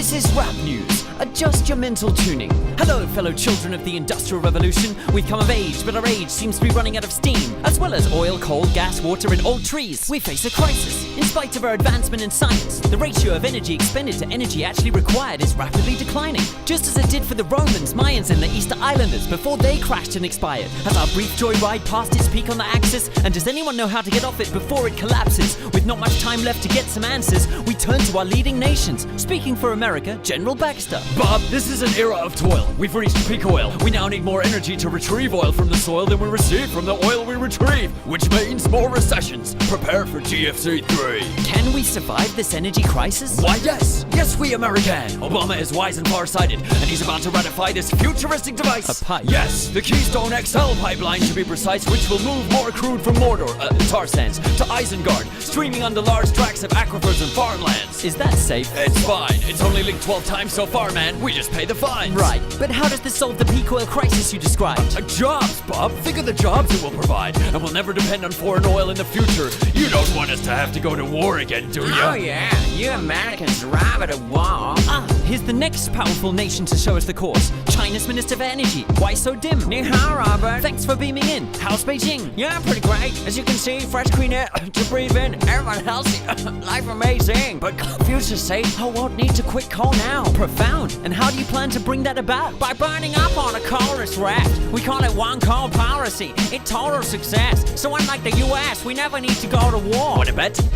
This is rap news. Adjust your mental tuning. Hello, fellow children of the Industrial Revolution. We've come of age, but our age seems to be running out of steam. As well as oil, coal, gas, water, and old trees, we face a crisis. In spite of our advancement in science, the ratio of energy expended to energy actually required is rapidly declining. Just as it did for the Romans, Mayans, and the Easter Islanders before they crashed and expired. Has our brief joyride passed its peak on the axis? And does anyone know how to get off it before it collapses? With not much time left to get some answers, we turn to our leading nations. Speaking for America, General Baxter. Bob, this is an era of toil. We've reached peak oil. We now need more energy to retrieve oil from the soil than we receive from the oil we retrieve, which means more recessions. Prepare for GFC 3. Can we survive this energy crisis? Why, yes. Yes, we American. Obama is wise and far-sighted, and he's about to ratify this futuristic device. A pipe? Yes, the Keystone XL pipeline, to be precise, which will move more crude from Mordor, tar sands, to Isengard, streaming onto large tracts of aquifers and farmlands. Is that safe? It's fine. It's only leaked 12 times so far, man. We just pay the fines. Right, but how does this solve the peak oil crisis you described? Jobs, Bob. Think of the jobs it will provide, and we'll never depend on foreign oil in the future. You don't want us to have to go to war again, do you? Oh yeah, you Americans rather to war. Here's the next powerful nation to show us the course. China's Minister for Energy. Why so dim? Ni hao, Robert. Thanks for beaming in. How's Beijing? Yeah, pretty great. As you can see, fresh clean air to breathe in. Everyone healthy. Life amazing. But Confucius say, I won't need to quit coal now. Profound. And how do you plan to bring that about? By burning up on a coalless raft. We call it one coal policy. It's total success. So unlike the US, we never need to go to war.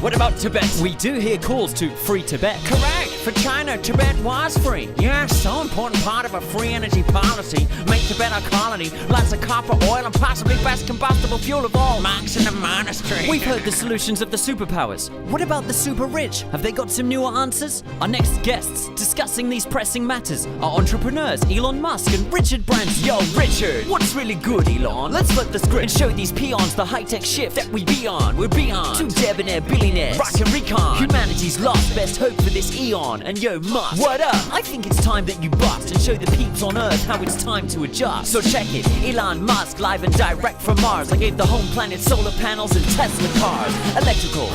What about Tibet? We do hear calls to free Tibet. Correct. For China, Tibet was free. Yeah, so important part of a free energy policy. Make Tibet a colony. Lots of copper, oil, and possibly best combustible fuel of all. Monks in the monastery. We've heard the solutions of the superpowers. What about the super rich? Have they got some newer answers? Our next guests discussing these pressing matters are entrepreneurs Elon Musk and Richard Branson. Yo, Richard, what's really good, Elon? Let's flip the script and show these peons the high-tech shift that we be on. We're beyond. Two debonair billionaires. Rock and recon. Humanity's lost best hope for this eon. And yo, Musk, what up? I think it's time that you bust and show the peeps on Earth how it's time to adjust. So check it, Elon Musk live and direct from Mars. I gave the home planet solar panels and Tesla cars. Electrical,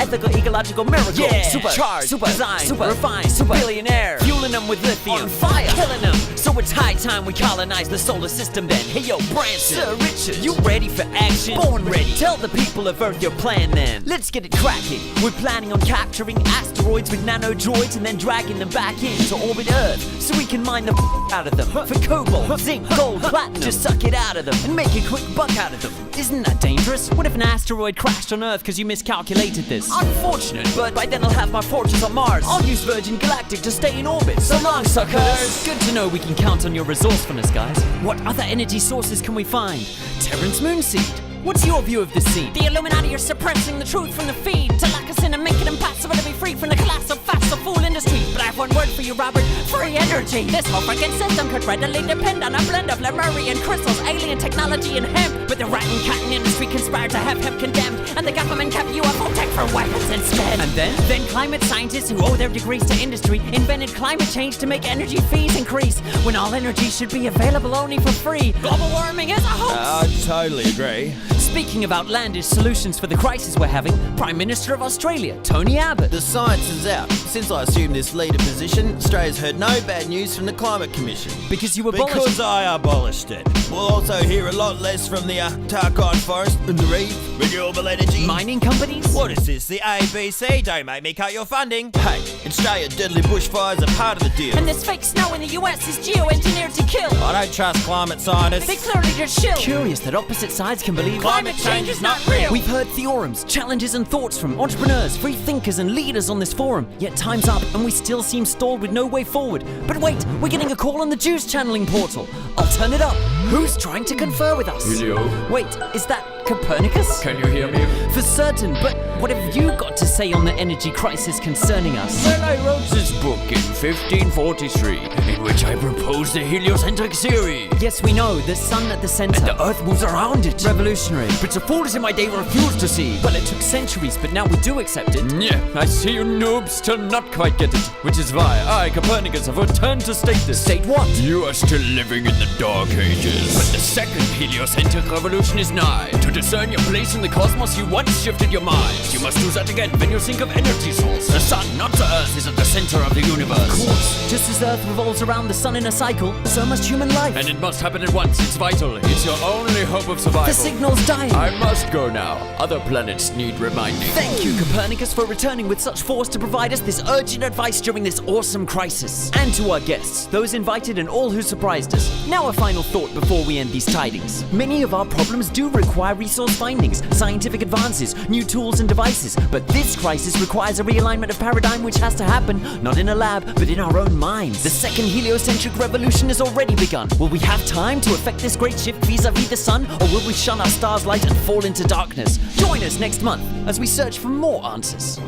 ethical, ecological miracle. Yeah. Supercharged, Super design, super refined, super billionaire. Fueling them with lithium. On fire. Killing them. So it's high time we colonize the solar system then. Hey yo, Branson. Sir Richard. You ready for action? Born ready. Tell the people of Earth your plan then. Let's get it cracking. We're planning on capturing asteroids with nano droids and then dragging them back into orbit Earth so we can mine the out of them. For cobalt, zinc, gold, platinum. Just suck it out of them and make a quick buck out of them. Isn't that dangerous? What if an asteroid crashed on Earth because you miscalculated this? Unfortunate, but By then I'll have my fortress on Mars. I'll use Virgin Galactic to stay in orbit. So long, suckers! Good to know we can count on your resourcefulness, guys. What other energy sources can we find? Terrence Moonseed. What's your view of this scene? the Illuminati are suppressing the truth from the feed to lock us in and make it impossible to be free from the class of fossil fuel industry. But I have one word for you, Robert. Free energy. This whole freaking system could readily depend on a blend of Lemurian crystals, alien technology, and hemp. But the rotten cotton industry conspired to have hemp condemned, and the government kept UFO tech for weapons instead. And then? Then climate scientists who owe their degrees to industry invented climate change to make energy fees increase, when all energy should be available only for free. Global warming is a hoax. I totally agree. Speaking of outlandish solutions for the crisis we're having, Prime Minister of Australia, Tony Abbott. The science is out. Since I assumed this leader position, Australia's heard no bad news from the Climate Commission. Because you abolished Because I abolished it. We'll also hear a lot less from the Tarkine Forest and the Reef, renewable energy. mining companies? What is this, the ABC? Don't make me cut your funding. Hey, in Australia, deadly bushfires are part of the deal. And this fake snow in the US is geoengineered to kill. I don't trust climate scientists. They clearly just shill. Curious that opposite sides can believe Climate change is not real. We've heard theorems, challenges and thoughts from entrepreneurs, free thinkers and leaders on this forum. Yet time's up and we still seem stalled with no way forward. But wait, we're getting a call on the Jews channeling portal. I'll turn it up. Who's trying to confer with us? Hello? Wait, is that Copernicus? Can you hear me? For certain, but what have you got to say on the energy crisis concerning us? Well, I wrote this book in 1543, in which I proposed the heliocentric theory. Yes, we know, the sun at the center. The Earth moves around it. Revolutionary. But the fools in my day refused to see. Well, it took centuries, but now we do accept it. Yeah, I see you noobs still not quite get it. Which is why I, Copernicus, have returned to state this. State what? You are still living in the Dark Ages. But the second heliocentric revolution is nigh. To discern your place in the cosmos, you once shifted your minds. You must do that again when you think of energy source. The sun, not the earth, is at the center of the universe. Of course, just as Earth revolves around the sun in a cycle, so must human life. And it must happen at once, it's vital. It's your only hope of survival. The signal's dying. I must go now. Other planets need reminding. Thank you, Copernicus, for returning with such force to provide us this urgent advice during this awesome crisis. And to our guests, those invited and all who surprised us. Now a final thought before we end these tidings. Many of our problems do require resource findings, scientific advances, new tools and devices, but this crisis requires a realignment of paradigm which has to happen, not in a lab, but in our own minds. The second heliocentric revolution has already begun. Will we have time to effect this great shift vis-a-vis the sun, or will we shun our star's light and fall into darkness? Join us next month as we search for more answers.